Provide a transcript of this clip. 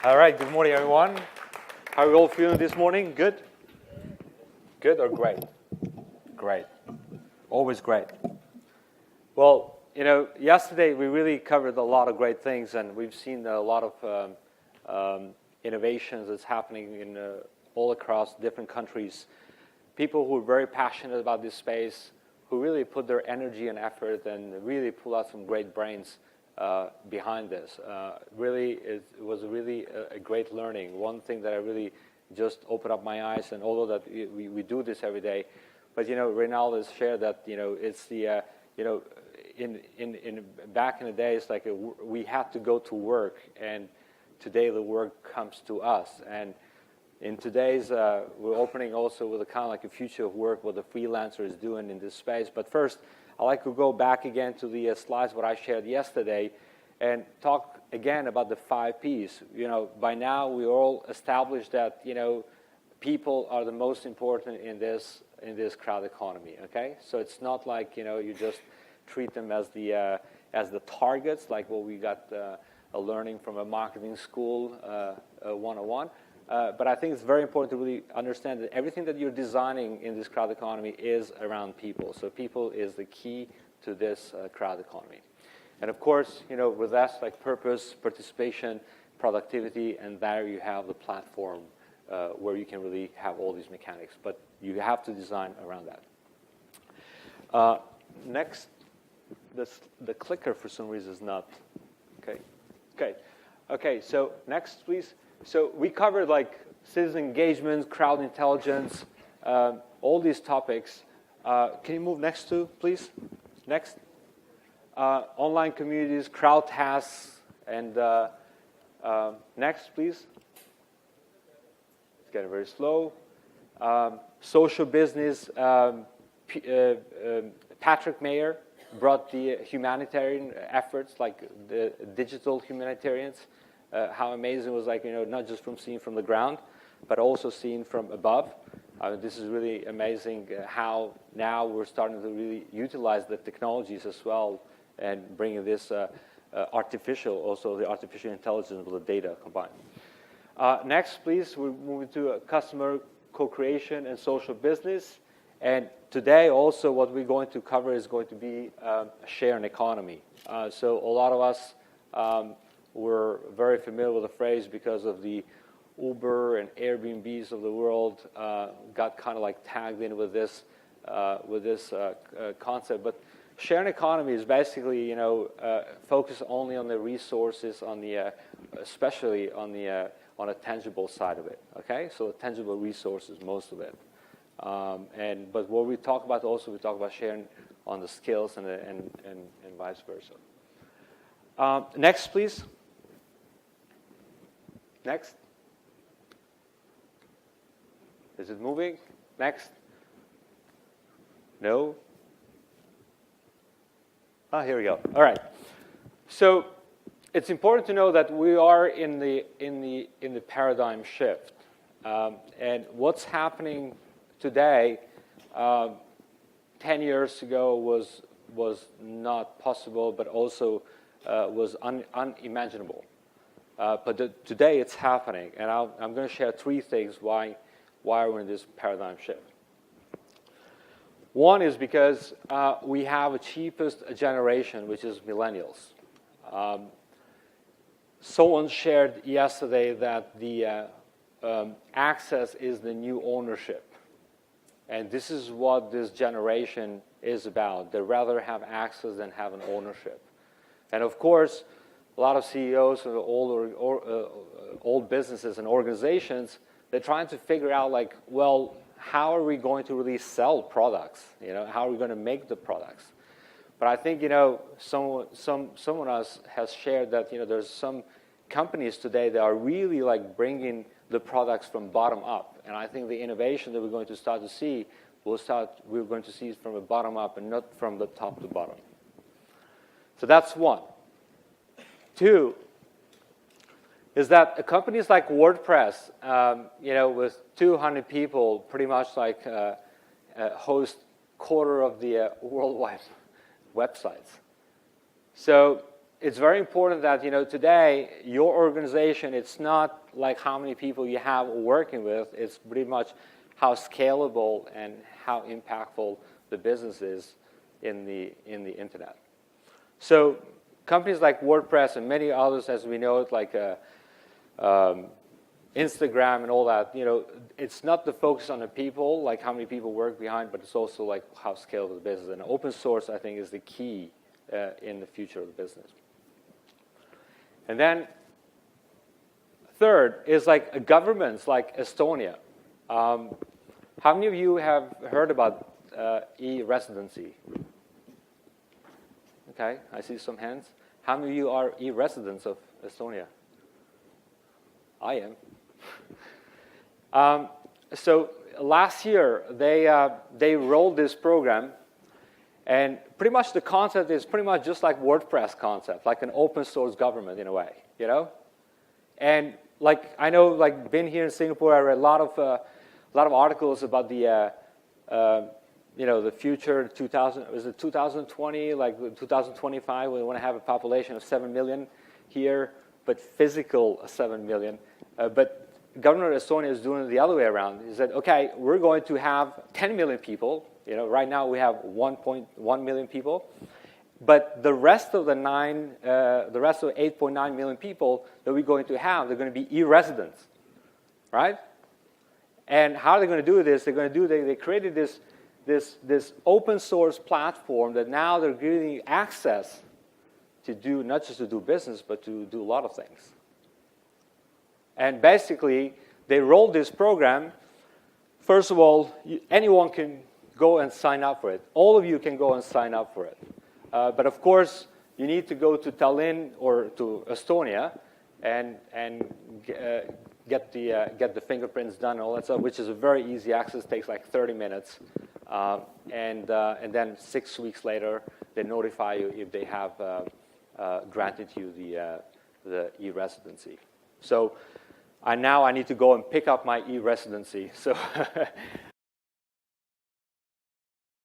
All right, good morning, everyone. How are you all feeling this morning? Good? Good or great? Great. Always great. Well, yesterday we really covered a lot of great things, and we've seen a lot of innovations that's happening in all across different countries. People who are very passionate about this space, who really put their energy and effort and really pull out some great brains behind this. It was really a great learning. One thing that I really just opened up my eyes, and although that we do this every day, but Reynald has shared that it's the in back in the days, like we had to go to work, and today the work comes to us. And in today's, we're opening also with a kind of like a future of work, what the freelancer is doing in this space. But first, I'd like to go back again to the slides what I shared yesterday, and talk again about the 5 Ps. By now we all established that people are the most important in this crowd economy. Okay, so it's not like you just treat them as the targets, like what we got a learning from a marketing school 101. But I think it's very important to really understand that everything that you're designing in this crowd economy is around people. So people is the key to this crowd economy. And of course, with that, like purpose, participation, productivity, and there you have the platform where you can really have all these mechanics. But you have to design around that. Next, the clicker for some reason is not. Okay, so next, please. So we covered like citizen engagement, crowd intelligence, all these topics. Can you move next to, please? Next. Online communities, crowd tasks, and next, please. It's getting very slow. Social business. Patrick Mayer brought the humanitarian efforts, like the digital humanitarians. How amazing it was, like, not just from seeing from the ground, but also seeing from above. This is really amazing how now we're starting to really utilize the technologies as well and bringing this also the artificial intelligence with the data combined. Next, please, we're moving to customer co-creation and social business. And today also what we're going to cover is going to be a sharing economy. So a lot of us we're very familiar with the phrase because of the Uber and Airbnbs of the world got kind of like tagged in with this concept. But sharing economy is basically focus only on the resources, on the especially on a tangible side of it. Okay, so the tangible resources, most of it. But what we talk about also, we talk about sharing on the skills and vice versa. Next, please. Next. Is it moving? Next. No. Here we go. All right. So it's important to know that we are in the paradigm shift, and what's happening today, 10 years ago was not possible, but also was unimaginable. But today it's happening, and I'm going to share 3 things why we're in this paradigm shift. One is because we have a cheapest generation, which is millennials. Someone shared yesterday that the access is the new ownership. And this is what this generation is about. They rather have access than have an ownership. And of course, a lot of CEOs of old businesses and organizations, they're trying to figure out, like, well, how are we going to really sell products? How are we going to make the products? But I think, someone else has shared that, there's some companies today that are really like bringing the products from bottom up. And I think the innovation that we're going to start to see, we're going to see it from the bottom up and not from the top to bottom. So that's one. 2 is that companies like WordPress, with 200 people, pretty much like host quarter of the worldwide websites. So it's very important that, today, your organization, it's not like how many people you have working with. It's pretty much how scalable and how impactful the business is in the internet. So companies like WordPress and many others, as we know it, like Instagram and all that, it's not the focus on the people, like how many people work behind, but it's also like how scalable the business. And open source, I think, is the key in the future of the business. And then third is like governments like Estonia. How many of you have heard about e-residency? Okay, I see some hands. How many of you are e-residents of Estonia? I am. So last year, they rolled this program, and pretty much the concept is pretty much just like WordPress concept, like an open source government in a way, And like I know, like been here in Singapore, I read a lot of articles about the the future 2020, like 2025, we want to have a population of 7 million here, but physical 7 million. But Governor Estonia is doing it the other way around. He said, okay, we're going to have 10 million people. Right now we have 1.1 million people. But the rest of the 8.9 million people that we're going to have, they're going to be e-residents, right? And how are they going to do this? They created this open source platform that now they're giving you access to do, not just to do business, but to do a lot of things. And basically, they rolled this program. First of all, anyone can go and sign up for it. All of you can go and sign up for it. But of course, you need to go to Tallinn or to Estonia and get the fingerprints done and all that stuff, which is a very easy access. Takes like 30 minutes, and then 6 weeks later, they notify you if they have granted you the e-residency. So now I need to go and pick up my e-residency. So